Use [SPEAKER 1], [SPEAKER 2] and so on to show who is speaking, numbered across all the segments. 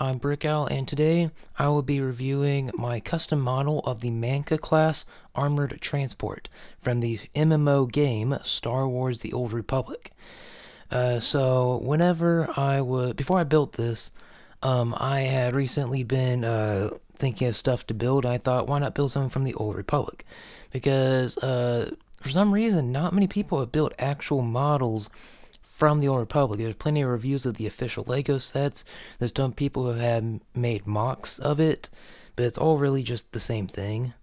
[SPEAKER 1] I'm Brickout, and today I will be reviewing my custom model of the Manka-Class Armored Transport from the MMO game Star Wars The Old Republic. Before I built this, I had recently been thinking of stuff to build. I thought, why not build something from the Old Republic? Because for some reason, not many people have built actual models from the Old Republic. There's plenty of reviews of the official Lego sets. There's some people who have made mocks of it, but it's all really just the same thing.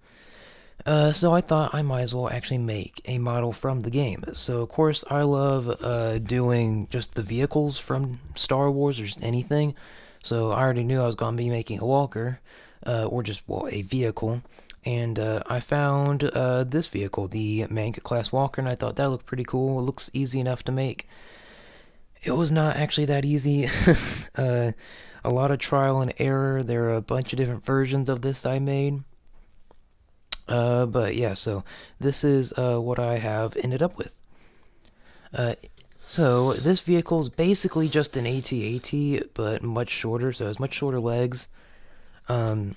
[SPEAKER 1] So I thought I might as well actually make a model from the game. So of course I love doing just the vehicles from Star Wars or just anything. So I already knew I was going to be making a walker, a vehicle. And I found this vehicle, the Manka-Class walker, and I thought that looked pretty cool. It looks easy enough to make. It was not actually that easy. A lot of trial and error. There are a bunch of different versions of this I made. But yeah, so this is what I have ended up with. So this vehicle is basically just an AT-AT, but much shorter, so it has much shorter legs. But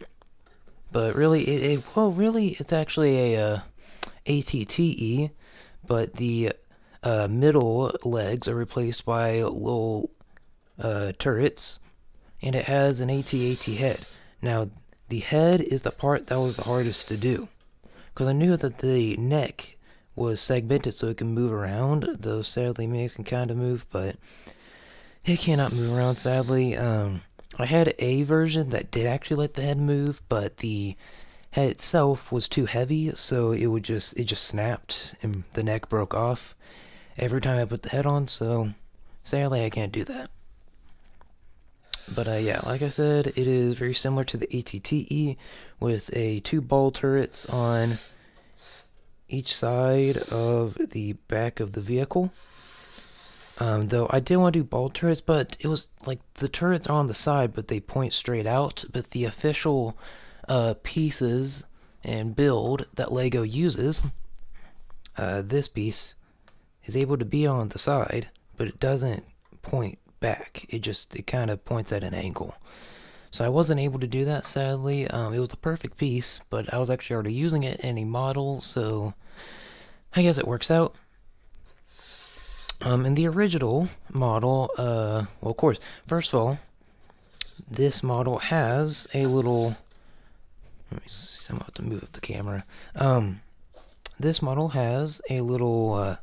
[SPEAKER 1] really, it's actually a ATTE, but the middle legs are replaced by little turrets, and it has an AT-AT head. Now, the head is the part that was the hardest to do, because I knew that the neck was segmented so it can move around, though sadly it can kind of move, but it cannot move around sadly. I had a version that did actually let the head move, but the head itself was too heavy, so it just snapped and the neck broke off every time I put the head on, so sadly I can't do that. But yeah, like I said, it is very similar to the ATTE with two ball turrets on each side of the back of the vehicle. Though I did want to do ball turrets, but it was like the turrets are on the side, but they point straight out. But the official pieces and build that Lego uses, this piece is able to be on the side, but it doesn't point back. It kind of points at an angle. So I wasn't able to do that, sadly. It was the perfect piece, but I was actually already using it in a model, so I guess it works out. In the original model, well, of course, first of all, this model has a little. Let me see, I'm about to move up the camera. This model has a little,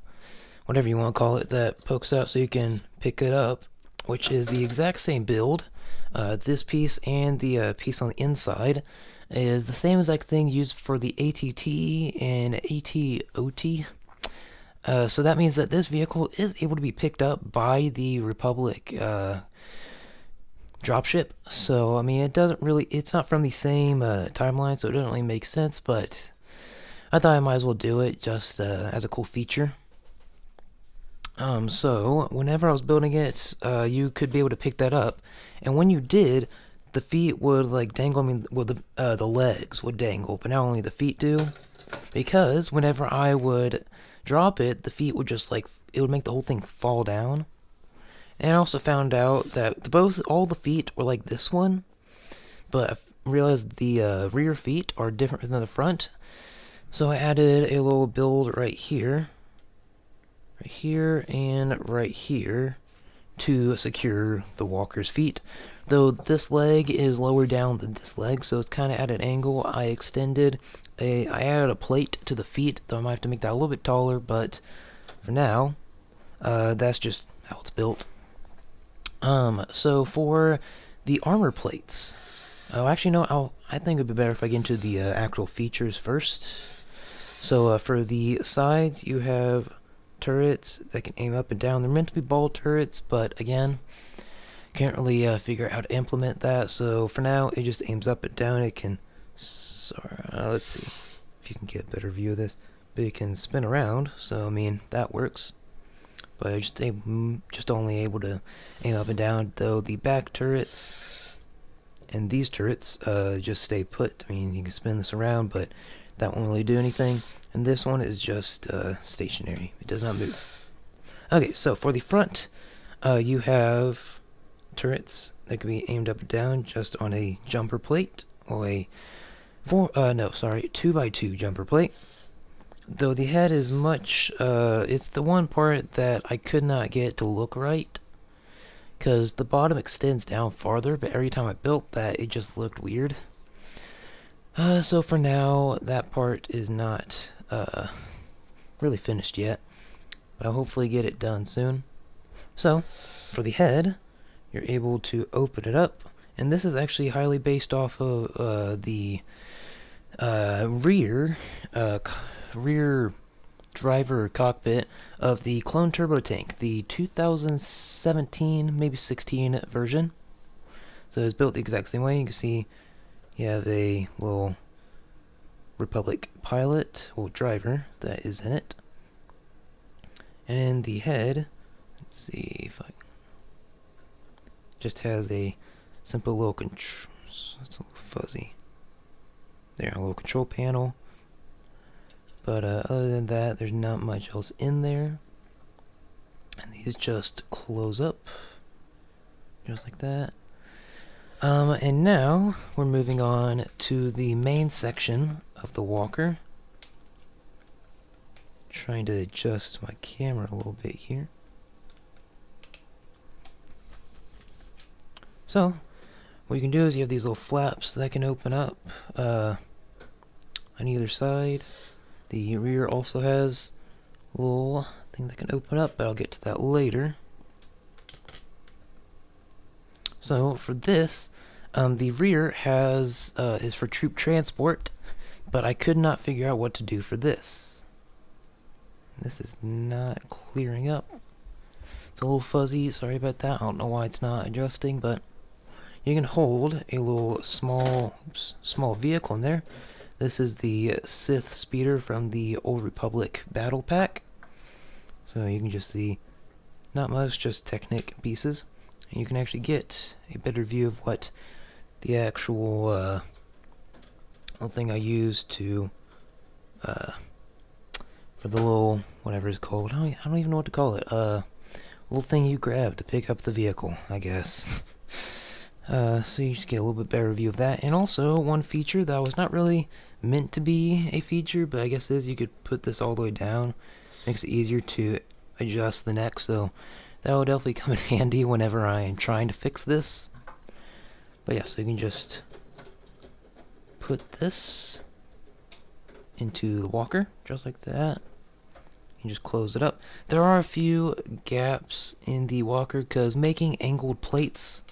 [SPEAKER 1] whatever you want to call it, that pokes out so you can pick it up, which is the exact same build. This piece and the piece on the inside is the same exact thing used for the ATT and ATOT. So that means that this vehicle is able to be picked up by the Republic dropship. So, I mean, it's not from the same timeline, so it doesn't really make sense, but I thought I might as well do it just as a cool feature. So, whenever I was building it, you could be able to pick that up, and when you did, the feet would, like, dangle, the legs would dangle, but now only the feet do, because whenever I would drop it, the feet would just, like, it would make the whole thing fall down. And I also found out that all the feet were like this one, but I realized the rear feet are different than the front, so I added a little build right here, and right here to secure the walker's feet. Though this leg is lower down than this leg, so it's kind of at an angle. I added a plate to the feet, though I might have to make that a little bit taller, but for now, that's just how it's built. So for the armor plates, actually no, I think it would be better if I get into the actual features first. So for the sides, you have turrets that can aim up and down. They're meant to be ball turrets, but again, can't really figure out how to implement that. So for now, it just aims up and down. It can, let's see if you can get a better view of this. But it can spin around, so I mean that works. But I just only able to aim up and down. Though the back turrets and these turrets just stay put. I mean, you can spin this around, but that won't really do anything. And this one is just stationary. It does not move. Okay, so for the front, you have turrets that can be aimed up and down just on a jumper plate, or a 2x2 jumper plate. Though the head is much, it's the one part that I could not get to look right, because the bottom extends down farther, but every time I built that, it just looked weird. So for now, that part is not, really finished yet. But I'll hopefully get it done soon. So, for the head, you're able to open it up, and this is actually highly based off of the rear driver cockpit of the Clone Turbo Tank, the 2017, maybe 16 version. So it's built the exact same way. You can see you have a little Republic pilot, or driver, that is in it. And in the head, let's see if I just has a simple little control. It's a little fuzzy. There, a little control panel. But other than that, there's not much else in there. And these just close up, just like that. And now we're moving on to the main section of the walker. Trying to adjust my camera a little bit here. So, what you can do is you have these little flaps that can open up on either side. The rear also has a little thing that can open up, but I'll get to that later. So for this, the rear has is for troop transport, but I could not figure out what to do for this. This is not clearing up. It's a little fuzzy, sorry about that. I don't know why it's not adjusting, but you can hold a little small vehicle in there. This is the Sith speeder from the Old Republic Battle Pack. So you can just see, not much, just Technic pieces. And you can actually get a better view of what the actual little thing I used to, for the little, whatever it's called, I don't even know what to call it, little thing you grab to pick up the vehicle, I guess. So you just get a little bit better view of that. And also, one feature that was not really meant to be a feature, but I guess is you could put this all the way down. Makes it easier to adjust the neck, so that will definitely come in handy whenever I am trying to fix this. But yeah, so you can just put this into the walker, just like that. You just close it up. There are a few gaps in the walker, because making angled plates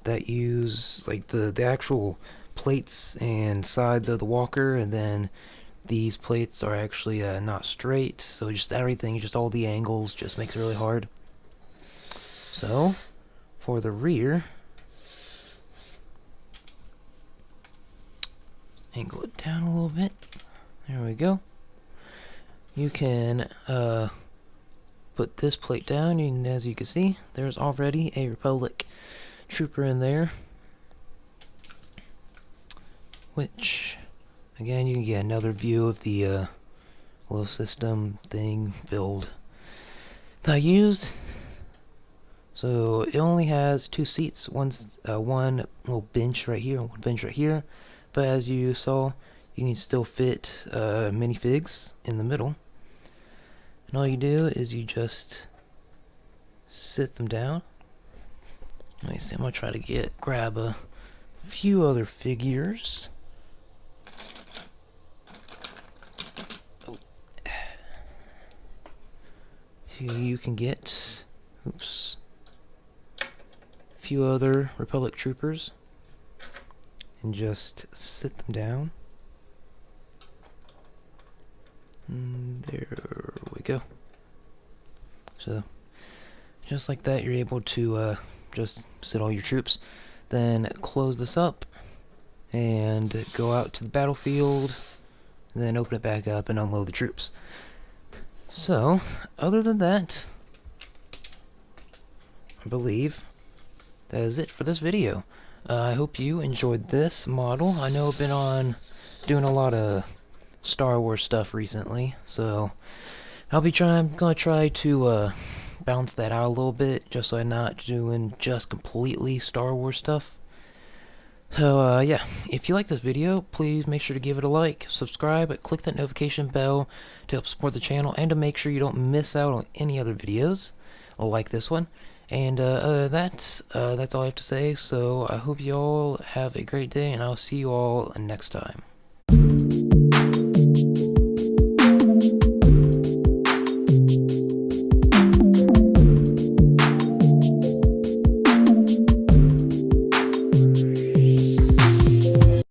[SPEAKER 1] that use like the actual plates and sides of the walker, and then these plates are actually not straight, so just everything, just all the angles, just makes it really hard. So for the rear, angle it down a little bit. There we go. You can put this plate down, and as you can see, there's already a Republic trooper in there, which again you can get another view of the little system thing build that I used. So it only has 2 seats, one little bench right here and one bench right here, but as you saw, you can still fit minifigs in the middle, and all you do is you just sit them down. Let me see, I'm going to try to grab a few other figures. Oh. You can get, a few other Republic troopers and just sit them down. And there we go. So, just like that, you're able to just sit all your troops, then close this up and go out to the battlefield, and then open it back up and unload the troops. So other than that, I believe that is it for this video. I hope you enjoyed this model. I know I've been doing a lot of Star Wars stuff recently, so I'm gonna try to balance that out a little bit, just so I'm not doing just completely Star Wars stuff. So, yeah, if you like this video, please make sure to give it a like, subscribe, click that notification bell to help support the channel, and to make sure you don't miss out on any other videos like this one. And that's all I have to say, so I hope you all have a great day, and I'll see you all next time.